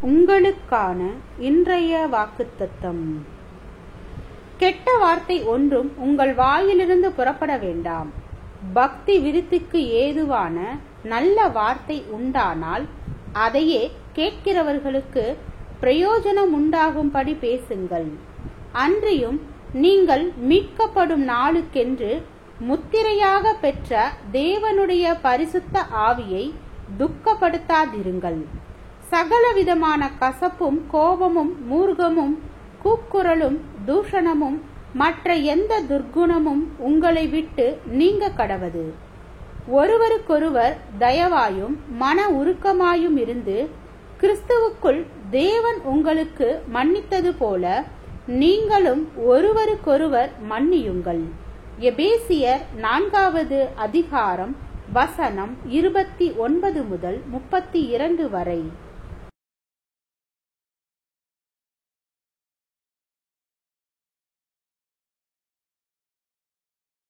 உங்களுக்கான இன்றைய வாக்குத்தத்தம். கெட்ட வார்த்தை ஒன்றும் உங்கள் வாயிலிருந்து புறப்பட வேண்டாம். பக்தி விருத்திக்கு ஏதுவான நல்ல வார்த்தை உண்டானால் அதையே கேட்கிறவர்களுக்கு பிரயோஜனம் உண்டாகும்படி பேசுங்கள். அன்றியும் நீங்கள் மீட்கப்படும் நாளுக்கென்று முத்திரையாக பெற்ற தேவனுடைய பரிசுத்த ஆவியை துக்கப்படுத்தாதிருங்கள். சகலவிதமான கசப்பும் கோபமும் மூர்க்கமும் கூக்குரலும் தூஷணமும் மற்ற எந்த துர்க்குணமும் உங்களை விட்டு நீங்க கடவது. ஒருவருக்கொருவர் தயவாயும் மன உருக்கமாயும் இருந்து கிறிஸ்துவுக்குள் தேவன் உங்களுக்கு மன்னித்தது போல நீங்களும் ஒருவருக்கொருவர் மன்னியுங்கள். எபேசியர் 4வது அதிகாரம் வசனம் 29 முதல் 32 வரை.